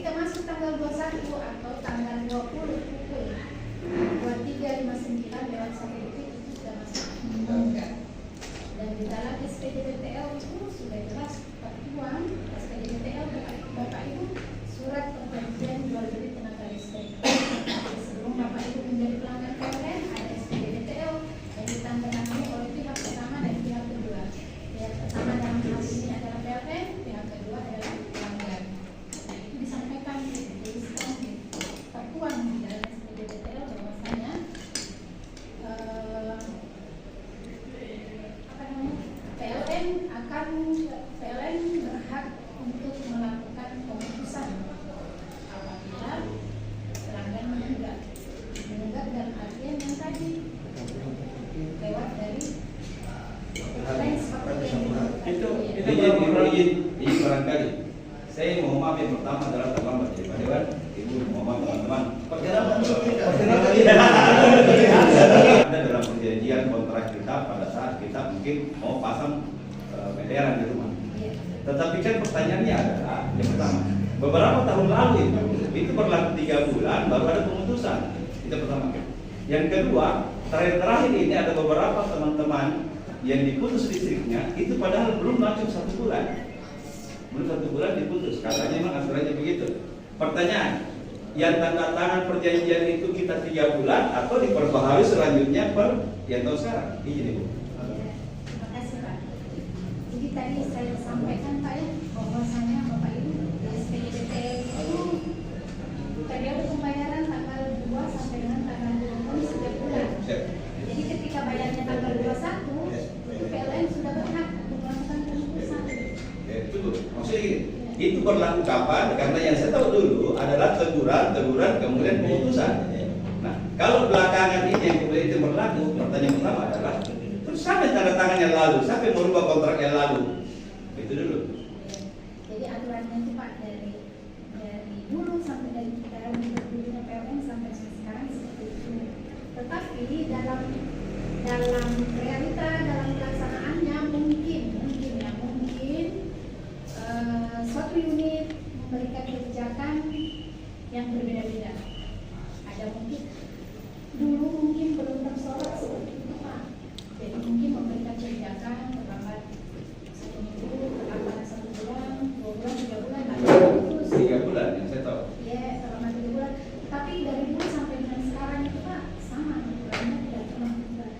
ketika masuk tanggal 21 atau tanggal 20 pukul 23.59 lewat 1 detik itu sudah masuk. Dan di dalam SPDBTL itu sudah jelas Tuan, SPDBTL Bapak Ibu surat perjanjian jual beli tenaga listrik. Sebelum Bapak Ibu menjadi pelanggan PLN ada SPDBTL yang ditandatangani oleh pihak pertama dan pihak kedua. Pihak pertama dalam hal ini adalah PLN, pihak kedua adalah pelanggan. Nah, itu disampaikan dituliskan di Tuan di dalam SPDBTL bahwasanya PLN berhak untuk melakukan pemutusan apabila pelanggan menunggak dalam artian yang tadi lewat dari lain seperti itu barangkali saya mau maaf yang pertama adalah terlambat jadi Pak Dewan, Ibu mau maaf teman-teman. Ada dalam perjanjian kontrak kita pada saat kita mungkin mau pasang meteran di rumah. Tetapi kan pertanyaannya adalah yang pertama, beberapa tahun lalu itu berlaku 3 bulan baru ada pemutusan. Itu pertama. Yang kedua, terakhir ini ada beberapa teman-teman yang diputus listriknya itu padahal belum langsung 1 bulan. Belum 1 bulan diputus. Katanya memang aturannya begitu. Pertanyaan, yang tanda tangan perjanjian itu kita 3 bulan atau diperbaharui selanjutnya per yang tahu sekarang? Izin Ibu. Terima kasih Pak. Jadi tadi saya sampaikan Pak ya bahwasanya Bapak Ibu SPDBTL itu periode pembayaran tanggal 2 sampai dengan tanggal 20 setiap bulan. Jadi ketika bayarnya tanggal 21 itu PLN sudah berhak untuk melakukan pemutusan. Betul. Maksudnya gini, itu berlaku kapan? Karena yang saya tahu dulu adalah teguran, kemudian pemutusan. Nah, kalau belakangan ini yang kemudian itu berlaku, pertanyaan pertama adalah terus siapa yang tanda tangan yang lalu? Siapa yang merubah kontrak yang lalu? Itu dulu. Jadi aturannya itu Pak dari dulu sampai dari berdirinya PLN sampai sekarang seperti itu. Tetapi dalam realita dalam pelaksanaannya mungkin suatu unit memberikan kebijakan yang berbeda-beda. Ada mungkin dulu belum tersorot seperti itu Pak. Jadi mungkin memberikan kebijakan terlambat 1 minggu, terlambat 1 bulan, 2 bulan, 3 bulan, terus 3 bulan yang saya tahu. Ya, terlambat 3 bulan. Tapi dari dulu sampai dengan sekarang itu Pak sama aturannya tidak pernah berubah.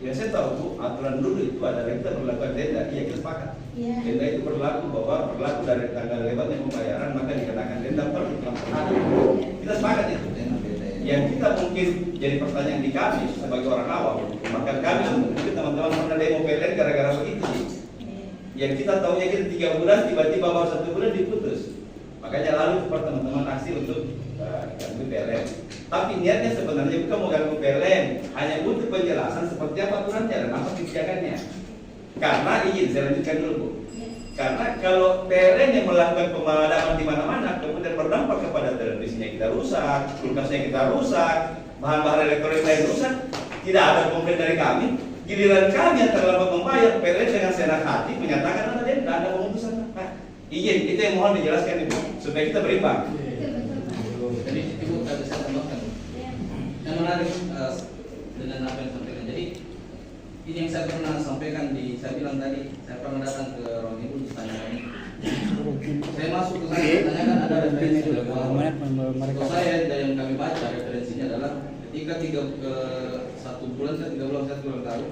Ya saya tahu Bu, aturan dulu itu adalah kita berlakukan denda, iya kita sepakat. Ya. Denda itu berlaku dari tanggal lewatnya pembayaran maka dikenakan denda per hari. Kita sepakat itu. Yang kita mungkin jadi pertanyaan di kami sebagai orang awam, maka kami mungkin teman-teman pernah demo PLN gara-gara begitu. Yang kita tahunya kita 3 bulan tiba-tiba baru 1 bulan diputus. Makanya lalu teman-teman aksi untuk ganggu PLN. Tapi niatnya sebenarnya bukan mau ganggu PLN, hanya butuh penjelasan seperti apa aturannya dan apa kebijakannya. Karena izin saya lanjutkan dulu Bu. Karena kalau PLN yang melakukan pemadaman di mana-mana kemudian berdampak kepada televisinya kita rusak, kulkasnya kita rusak, bahan-bahan elektronik lain rusak, tidak ada komplain dari kami. Giliran kami yang terlambat membayar, PLN dengan senang hati menyatakan ada denda, ada pemutusan. Nah, izin itu yang mohon dijelaskan Ibu supaya kita berimbang. Jadi Ibu tadi saya tambahkan. Yang menarik dengan apa yang disampaikan. Jadi ini yang saya pernah sampaikan saya bilang tadi, saya pernah datang ke ruang ibu ditanyakan. Saya masuk ke sana ditanyakan ada referensi dari kalau saya dari yang kami baca referensinya adalah ketika 1 bulan saya 3 bulan saya kurang tahu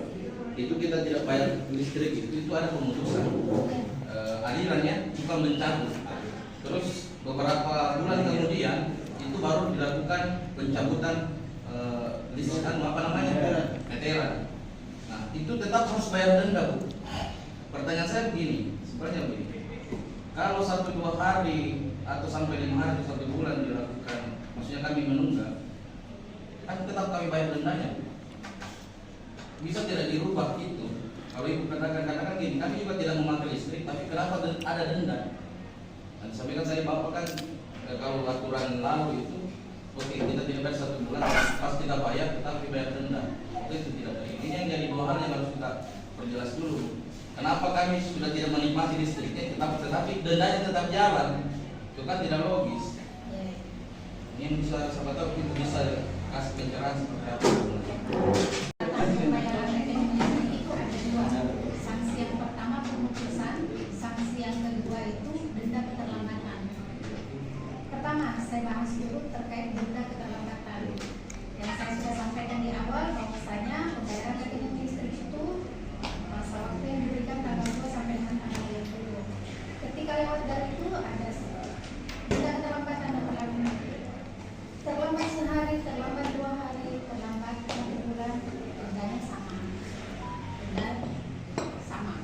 itu kita tidak bayar listrik itu ada pemutusan. Alirannya bukan mencabut. Terus beberapa bulan kemudian itu baru dilakukan pencabutan listrik meteran. Nah, itu tetap harus bayar denda, Bu. Pertanyaan saya begini, sebenarnya begini. Kalau 1-2 hari atau sampai 5 hari atau 1 bulan dilakukan, maksudnya kami menunggak, kan tetap kami bayar dendanya. Bisa tidak dirubah itu? Kalau Ibu katakan gini, kami juga tidak memakai listrik, tapi kenapa ada denda? Dan sampaikan saya Bapak kan kalau aturan lalu itu, oke kita tidak bayar 1 bulan, pas kita bayar, tetapi bayar denda. Itu tidak ada. Ini yang jadi 2 hal yang harus kita perjelas dulu. Kenapa kami sudah tidak menikmati listriknya, tetapi dendanya tetap jalan? Itu kan tidak logis. Yang bisa siapa tahu kita bisa kasih pencerahan seperti apa. Atas pembayaran rekening itu ada dua. Sanksi yang pertama pemutusan, sanksi yang kedua itu denda keterlambatan. Pertama, saya bahas dulu terkait denda keterlambatan. Yang saya sudah sampaikan di awal bahwasanya pembayaran rekening listrik itu masa waktu yang diberikan tanggal 2 sampai dengan tanggal 20. Ketika lewat dari itu ada denda keterlambatan yang berlaku. Terlambat sehari, terlambat 2 hari, terlambat 1 bulan, dendanya sama. Denda sama.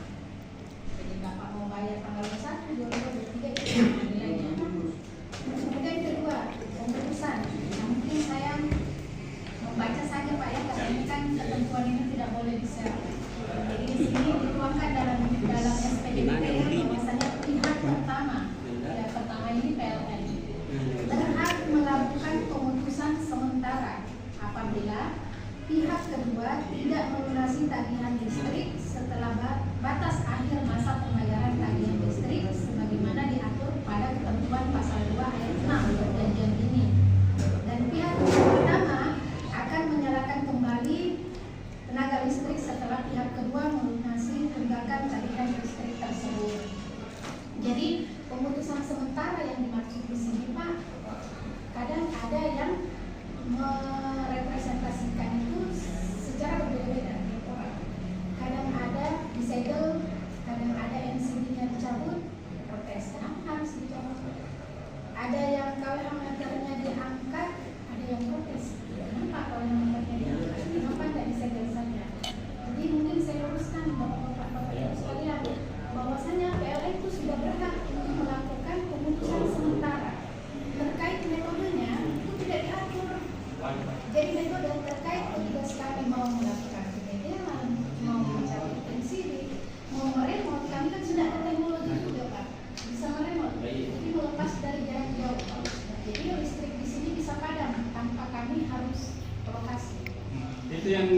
Jadi Bapak mau bayar tanggal 1, 2, 3 itu sama nilainya. Kemudian kedua, pemutusan. Nah, mungkin saya membaca saja Pak ya, karena ini kan ketentuan ini tidak boleh di-share. Jadi di sini dituangkan dalam SPDP bahwasanya pihak pertama, ya pertama ini PLN, berhak melakukan pemutusan sementara apabila pihak kedua tidak melunasi tagihan listrik setelah batas akhir masa pembayaran tagihan listrik sebagaimana diatur pada ketentuan pasal 2 ayat 6 perjanjian ini. Dan pihak pertama akan menyalakan kembali tenaga listrik setelah pihak kedua melunasi tunggakan tagihan listrik tersebut. Jadi pemutusan sementara yang dimaksud di sini Pak, kadang ada yang merepresentasikan itu secara berbeda-beda. Kadang ada disegel, kadang ada NCD-nya dicabut, protes. Kenapa harus dicabut? Ada yang KWH meternya diangkat, ada yang protes. Kenapa KWH meternya diangkat? Kenapa tidak disegel saja? Jadi mungkin saya luruskan Bapak-Bapak Ibu sekalian, bahwasanya PLN itu sudah berhak untuk melakukan pemutusan sementara. Terkait metodenya itu tidak diatur. Jadi metode terkait petugas kami mau melakukan penyegelan, mau mencabut NCD, mau meremot, kami kan sudah ada teknologi juga Pak, bisa meremot. Jadi melepas dari jarak jauh. Jadi listrik di sini bisa padam tanpa kami harus lokasi. Itu yang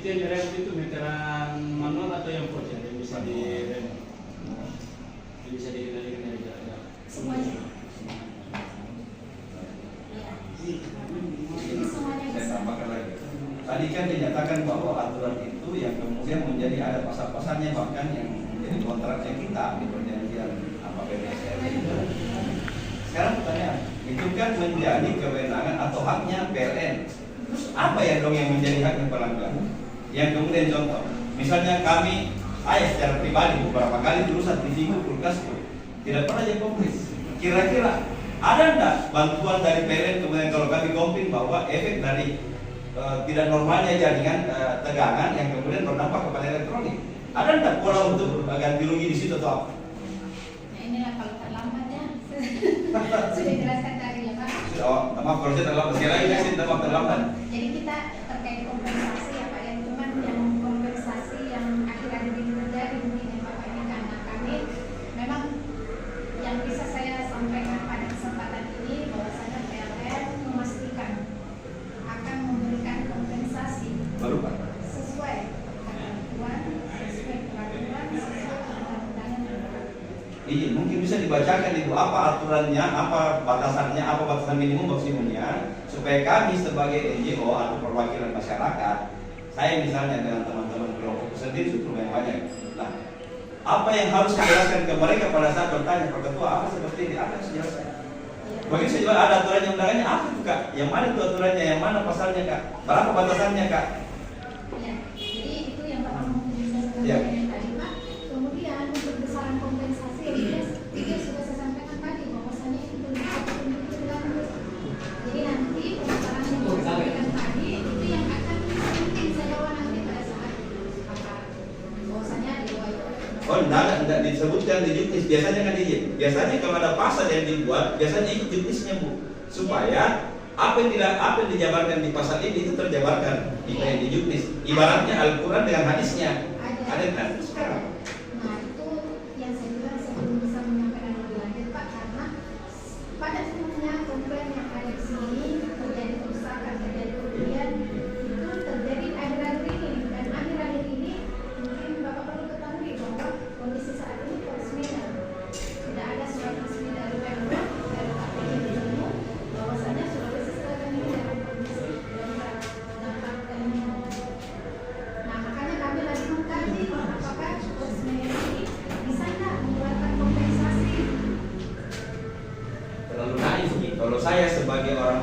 direm itu meteran manual atau yang portable yang bisa direm, yang bisa dikendalikan dari jarak jauh. Semuanya. Jadi semuanya Saya bisa. tambahkan lagi. Tadi kan dinyatakan bahwa aturan itu yang kemudian menjadi ada pasal-pasalnya, bahkan yang menjadi kontraknya kita di perjanjian PPSR itu. Sekarang pertanyaan, itu kan menjadi kewenangan atau haknya PLN. Terus apa ya dong yang menjadi haknya pelanggan? Yang kemudian contoh, misalnya kami, saya secara pribadi beberapa kali terusan TV kulkasku tidak pernah jadi komplit. Kira-kira ada enggak bantuan dari PLN kemudian kalau kami komplain bahwa efek dari tidak normalnya jaringan tegangan yang kemudian berdampak kepada elektronik? Ada enggak pola untuk ganti rugi di situ atau apa? Nah inilah kalau terlambat ya. Sudah jelaskan tadi ya Pak. Oh, maaf kalau saya terlambat. Sekali lagi saya minta maaf terlambat. Jadi kita terkait kompensasi ya Pak, yang cuman yang kompensasi yang akhir-akhir ini terjadi mungkin ya Pak ini karena kami memang yang bisa saya sampaikan pada kesempatan ini bahwasanya PLN memastikan akan memberikan kompensasi Baru Pak. sesuai ketentuan, sesuai peraturan, sesuai undang-undangan yang berlaku. Iya, mungkin bisa dibacakan itu apa aturannya, apa batasannya, apa batasan minimum maksimumnya, supaya kami sebagai NGO atau perwakilan masyarakat, saya misalnya dengan teman-teman kelompok sendiri sudah yang banyak. Nah, apa yang harus dijelaskan ke mereka pada saat bertanya Pak Ketua apa seperti ini, apa yang harus dijelaskan? Bagi saya juga ada aturannya, undangannya apa itu Kak? Yang mana itu aturannya, yang mana pasalnya Kak? Berapa batasannya Kak? Ya, jadi itu yang Bapak mau menjelaskan Ya. tadi Pak. Kemudian untuk besaran kompensasi juga sudah saya sampaikan tadi bahwasanya itu belum lanjut. Jadi nanti pembicaraan yang saya sampaikan tadi itu yang akan mungkin saya bawa nanti pada saat apa bahwasanya di bawah itu. Oh, enggak disebutkan di juknis. Biasanya kan izin. Biasanya kalau ada pasal yang dibuat, biasanya ikut juknisnya Bu, supaya apa yang dijabarkan di pasal ini itu terjabarkan di juknis. Ibaratnya Al-Quran dengan hadisnya. Ada kan? Sekarang. Nah itu yang saya bilang saya belum bisa menyampaikan lebih lanjut Pak, karena pada umumnya komplain yang ada di sini terjadi kerusakan, terjadi kerugian itu terjadi akhir-akhir ini, dan akhir-akhir ini mungkin Bapak perlu ketahui bahwa kondisi saat ini post sudah ada surat resmi dari Pemda dari KPI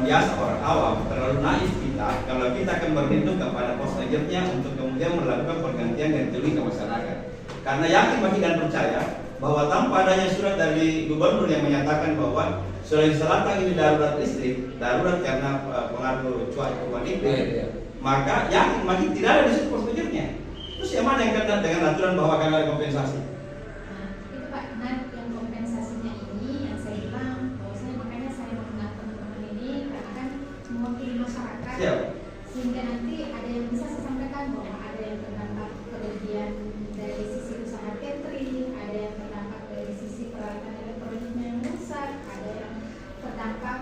biasa orang awam, terlalu naif kita kalau kita akan berlindung kepada prosedurnya untuk kemudian melakukan pergantian dan teori ke masyarakat. Karena yakin bagi dan percaya bahwa tanpa adanya surat dari gubernur yang menyatakan bahwa Sulawesi Selatan ini darurat listrik, darurat karena pengaruh cuaca perubahan iklim, maka yakin bagi tidak ada di situ prosedurnya. Terus yang mana yang kena dengan aturan bahwa akan ada kompensasi? Nah, itu Pak, nah yang kompensasinya ini yang saya bilang, bahwa saya makanya saya mengundang teman-teman ini karena kan mewakili masyarakat. Siap. Sehingga nanti ada yang bisa saya sampaikan bahwa ada yang terdampak kerugian dari sisi usaha catering, ada yang terdampak dari sisi peralatan elektroniknya yang rusak, ada yang terdampak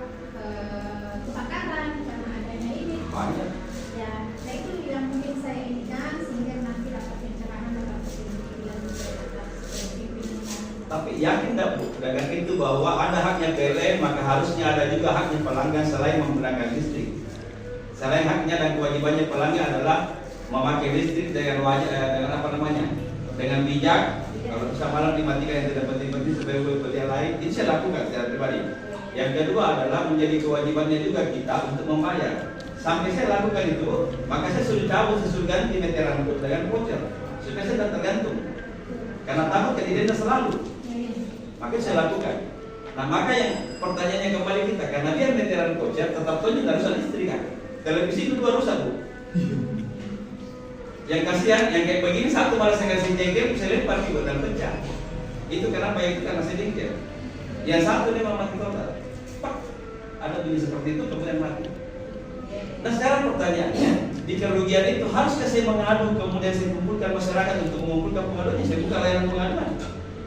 kebakaran karena adanya ini. Banyak. Ya, nah itu yang mungkin saya inikan sehingga nanti dapat pencerahan dan dapat pembuktian atas pimpinan. Tapi yakin nggak Bu, dengan itu bahwa ada haknya PLN, maka harusnya ada juga haknya pelanggan selain menggunakan listrik. Selain haknya dan kewajibannya pelanggan adalah memakai listrik dengan dengan bijak. Kalau bisa malam dimatikan yang tidak penting-penting sebagai yang lain, ini saya lakukan secara pribadi. Yang kedua adalah menjadi kewajibannya juga kita untuk membayar. Sampai saya lakukan itu, maka saya sudah cabut, saya sudah ganti meteran untuk dengan voucher supaya saya tidak tergantung. Karena takut kejadiannya selalu. Maka saya lakukan. Nah maka yang pertanyaannya kembali kita, karena dia meteran voucher tetap saja tidak rusak listrik kan? Televisi itu dua rusak Bu. Yang kasihan, yang kayak begini satu malah saya kasih jengkel, saya lempar di dan pecah. Itu kenapa? Ya itu karena saya jengkel. Yang satu dia mati total. Pak, ada bunyi seperti itu kemudian mati. Nah sekarang pertanyaannya, di kerugian itu haruskah saya mengadu kemudian saya kumpulkan masyarakat untuk mengumpulkan pengaduannya? Saya buka layanan pengaduan.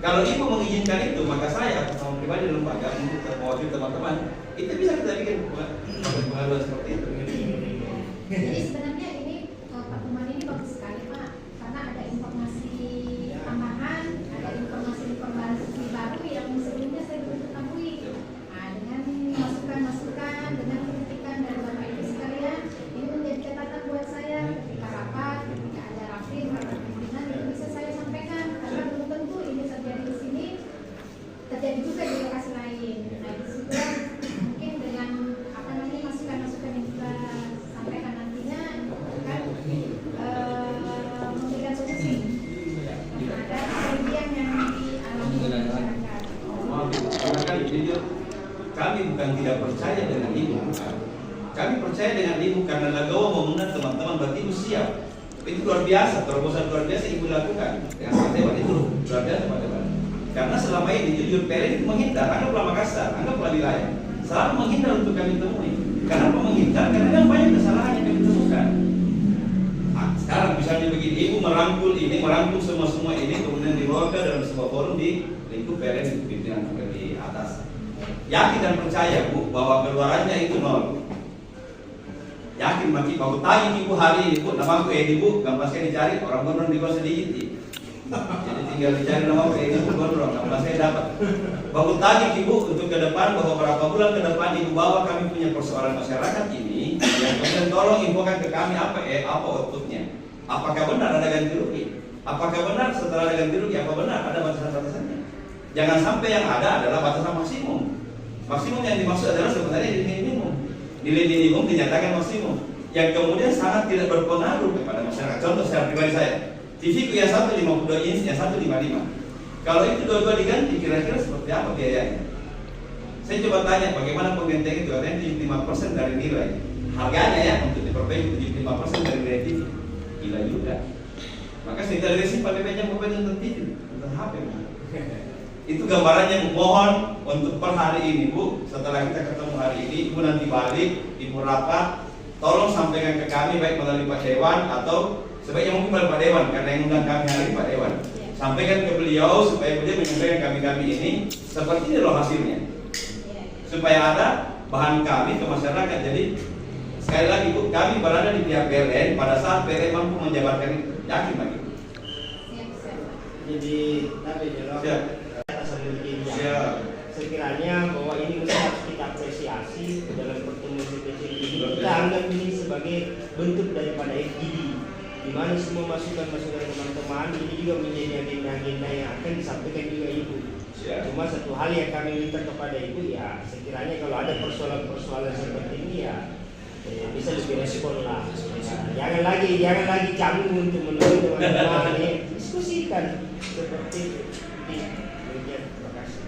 Kalau ibu mengizinkan itu, maka saya atau sama pribadi lembaga untuk mewakili teman-teman, itu bisa kita bikin pengaduan seperti itu. Jadi sebenarnya ini pertemuan ini bagus sekali Pak, karena ada informasi tambahan, ada informasi baru yang sebelumnya saya belum ketahui. Nah, dengan masukan-masukan, dengan kritikan dari Bapak Ibu sekalian, ini menjadi catatan buat saya ketika rapat, ketika ada rapim, rapat pimpinan itu bisa saya sampaikan karena belum tentu ini terjadi di sini, terjadi juga di lokasi lain. Nah, di situ mungkin dengan masukan-masukan yang kita sampaikan nantinya akan memberikan solusi terhadap kerugian yang dialami oleh masyarakat. Karena kan jujur, kami bukan tidak percaya dengan ibu. Kami percaya dengan ibu karena Legowo mengundang teman-teman berarti ibu siap. Itu luar biasa, terobosan luar biasa ibu lakukan dengan sangat hebat, itu luar biasa teman-teman. Karena selama ini jujur PLN itu menghindar, anggaplah Makassar, anggaplah wilayah, selalu menghindar untuk kami temui. Kenapa menghindar? Karena memang banyak kesalahan yang kami temukan. Nah, sekarang misalnya begini, ibu merangkul ini, merangkul semua ini, kemudian dibawa ke dalam sebuah forum di lingkup PLN di pimpinan di atas. Yakin dan percaya Bu bahwa keluarannya itu nol. Yakin maki bahwa tadi ibu hari ini Bu, namaku ibu, gampang sekali dicari orang benar di bawah sedikit. Jadi tinggal dicari nama ibu benar, gampang saya dapat. Bahwa tadi ibu untuk ke depan bahwa berapa bulan ke depan ibu bawa kami punya persoalan masyarakat ini, yang kemudian tolong infokan ke kami apa outputnya. Apakah benar ada ganti rugi? Apakah benar setelah ada ganti rugi? Apa benar ada batasan-batasannya? Jangan sampai yang ada adalah batasan maksimum. Maksimum yang dimaksud adalah sebenarnya nilai minimum. Nilai minimum dinyatakan maksimum, yang kemudian sangat tidak berpengaruh kepada masyarakat. Contoh secara pribadi saya, TV ku yang 152 inch, yang 155. Kalau itu dua-dua diganti, kira-kira seperti apa biayanya? Saya coba tanya bagaimana penggantian itu, katanya 75% dari nilai. Harganya ya untuk diperbaiki 75% dari nilai TV. Gila juga. Maka saya dari simpan BPJ mobil untuk TV, untuk HP. Itu gambarannya. Mohon untuk per hari ini Bu, setelah kita ketemu hari ini, Ibu nanti balik, Ibu rapat, tolong sampaikan ke kami baik melalui Pak Dewan atau sebaiknya mungkin melalui Pak Dewan karena yang undang kami hari ini Pak Dewan. Sampaikan ke beliau supaya beliau menyampaikan kami ini seperti ini loh hasilnya, supaya ada bahan kami ke masyarakat. Jadi sekali lagi Bu, kami berada di pihak PLN pada saat PLN mampu menjabarkan itu, yakin bagi. Jadi tapi Siap. Ya, sekiranya bahwa ini harus kita apresiasi dalam pertemuan spesial ini. Kita anggap ini sebagai bentuk daripada FGD, di mana semua masukan-masukan teman-teman ini juga menjadi agenda-agenda yang akan disampaikan juga Ibu Ya. Cuma satu hal yang kami minta kepada Ibu ya, sekiranya kalau ada persoalan-persoalan seperti ini ya bisa lebih respon lah. Ya, jangan lagi canggung untuk menemui teman-teman diskusikan seperti itu. Demikian, terima kasih.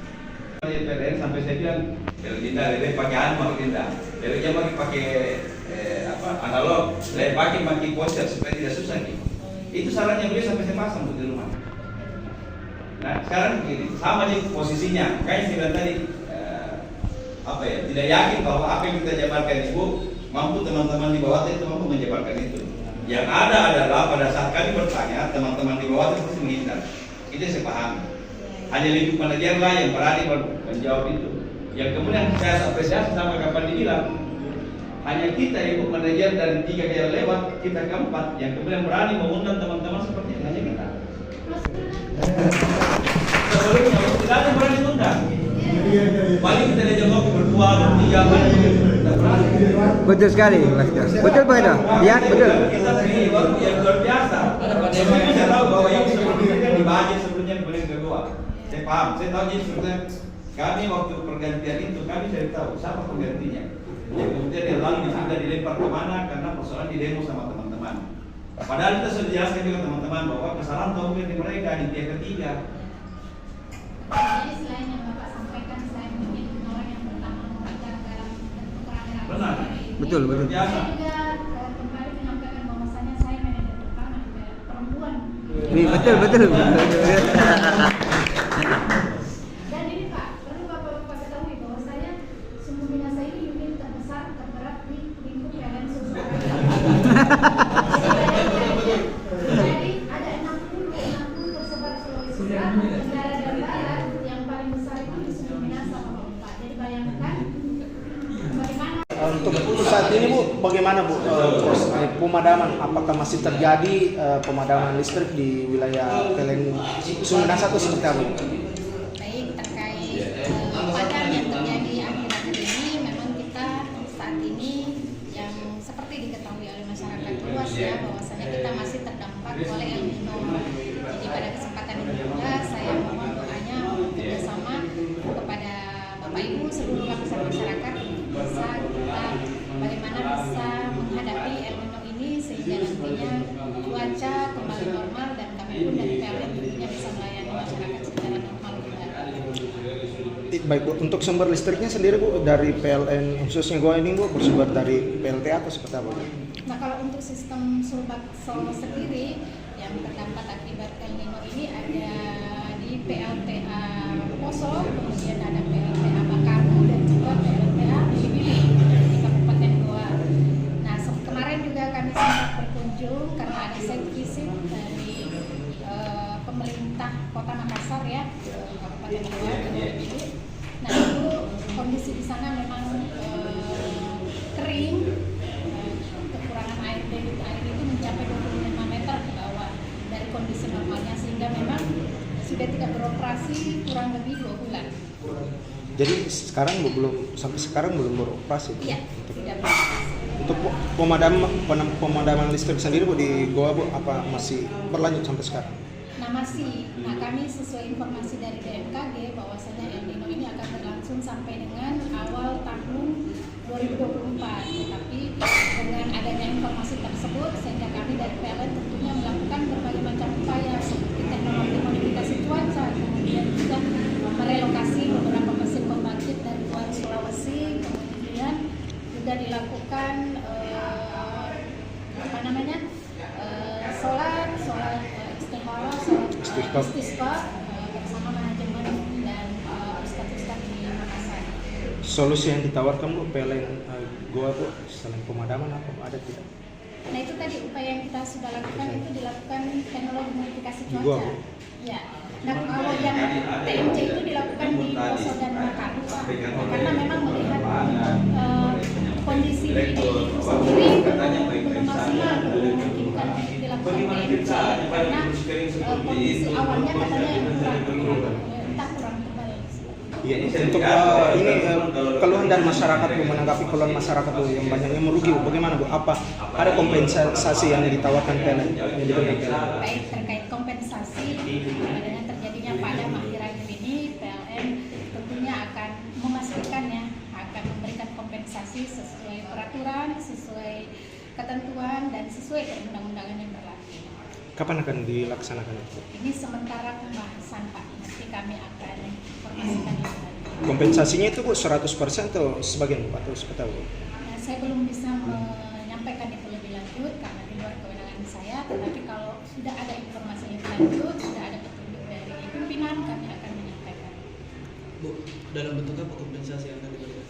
PLN sampai saya bilang Linda lebih pakai anu Linda, lebih pakai analog, lebih pakai poster supaya tidak susah nih. Itu sarannya beliau sampai saya pasang di rumah. Nah sekarang begini, sama di posisinya, kayak saya bilang tadi tidak yakin bahwa apa yang kita jabarkan Ibu mampu teman-teman di bawah itu mampu menjabarkan itu. Yang ada adalah pada saat kami bertanya, teman-teman di bawah itu pasti menghindar. Itu saya pahami. Hanya lingkup manajer lah yang berani menjawab itu. Yang kemudian saya apresiasi sama kapan dibilang, hanya kita Ibu manajer dan 3 kali lewat, kita keempat yang kemudian berani mengundang teman-teman seperti ini, hanya kita. Sebelumnya tidak ada yang berani mengundang. Paling kita diajak ngopi berdua, bertiga, tidak berani. Betul sekali, Mas. Betul Pak itu? Ya, betul. Kita sendiri yang luar biasa. Saya tahu bahwa yang seperti ini kan dibahas sebelumnya kemudian kedua. Saya paham, saya tahu jadi sebetulnya kami waktu pergantian itu kami saya tahu siapa penggantinya. Yang kemudian dia lalu sudah dilempar kemana karena persoalan di demo sama teman-teman. Padahal kita sudah jelaskan juga teman-teman bahwa kesalahan tahu di mereka di pihak ketiga. Jadi selain yang Bapak sampaikan, selain mungkin orang yang pertama mengajar dalam bentuk rame-rame. Benar. Betul. Biasa. Saya juga kembali menyampaikan bahwasanya saya manajer pertama juga perempuan. Betul. Dan ini Pak, perlu Bapak ketahui bahwa saya sumber minasa ini unit terbesar terberat di lingkup PLN Sulsel. Jadi ada 60 tersebar Sulawesi Selatan, Tenggara dan Barat. Yang paling besar itu di sumber minasa Bapak. Jadi bayangkan bagaimana. Untuk saat ini Bu, bagaimana Bu proses pemadaman? Apakah masih terjadi pemadaman listrik di wilayah PLN Suminasa atau seperti apa? Baik, terkait padam yang terjadi akhir-akhir ini, memang kita saat ini yang seperti diketahui oleh masyarakat luas ya, bahwasanya kita masih terdampak oleh El Nino. Jadi pada kesempatan ini juga saya mohon doanya bekerjasama kepada Bapak Ibu seluruh lapisan masyarakat untuk bisa kita bagaimana bisa menghadapi El Nino ini sehingga nantinya cuaca kembali normal dan kami pun dari PLN tentunya bisa melayani masyarakat secara normal juga. Baik Bu, untuk sumber listriknya sendiri Bu dari PLN khususnya Goa ini Bu bersumber dari PLTA atau seperti apa Bu? Nah kalau untuk sistem Sulbat Solo sendiri yang terdampak akibat El Nino ini ada di PLTA Poso, kemudian ada PLTA Bakaru dan juga PLTA Bilibili di Kabupaten Goa. Nah kemarin juga kami sempat berkunjung karena ada site visit dari pemerintah Kota Makassar ya, Kabupaten Goa dan Bilibili. Nah itu kondisi di sana memang kering, kekurangan air, debit air itu mencapai 25 meter ke bawah dari kondisi normalnya, sehingga memang sudah tidak beroperasi kurang lebih 2 bulan. Jadi sekarang Bu sampai sekarang belum beroperasi? Iya, tidak beroperasi. Untuk pemadaman listrik sendiri Bu di Goa Bu apa masih berlanjut sampai sekarang? Nah masih, kami sesuai informasi dari BMKG bahwasanya El Nino ini akan berlangsung sampai dengan awal tahun 2024. Tetapi dengan adanya informasi tersebut sehingga kami dari PLN tentunya melakukan berbagai macam upaya seperti teknologi modifikasi cuaca, kemudian juga merelokasi beberapa mesin pembangkit dari luar Sulawesi, kemudian juga dilakukan sholat istisqa bersama manajemen dan ustadz-ustadz di Makassar. Solusi yang ditawarkan Bu PLN Goa Bu selain pemadaman apa ada tidak? Nah itu tadi upaya yang kita sudah lakukan itu dilakukan teknologi modifikasi Di Goa, cuaca. Bu? Ya. Nah kalau yang TMC itu dilakukan di Poso dan Bakaru karena memang melihat kondisi di sendiri belum maksimal memungkinkan untuk dilakukan TMC karena kondisi awalnya katanya kurang tebal. Iya, untuk ini keluhan dari masyarakat Bu, menanggapi keluhan masyarakat Bu yang banyaknya merugi Bu, bagaimana Bu? Apa ada kompensasi yang ditawarkan PLN yang diberikan PLN? Baik, terkait kompensasi dengan terjadinya padam akhir-akhir ini PLN tentunya akan memastikannya, akan memberikan kompensasi sesuai peraturan, sesuai ketentuan, dan sesuai perundang-undangan yang berlaku. Kapan akan dilaksanakan itu? Ini sementara pembahasan Pak, nanti kami akan informasikan lebih lanjut. Kompensasinya itu Bu 100% atau sebagian Bu atau seperti apa? Nah, saya belum bisa menyampaikan itu lebih lanjut karena di luar kewenangan saya, tetapi kalau sudah ada informasi lebih lanjut, sudah ada petunjuk dari pimpinan, kami akan menyampaikan. Bu, dalam bentuk apa kompensasi yang akan diberikan?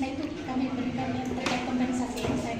Nah itu kami berikan yang terkait kompensasi yang saya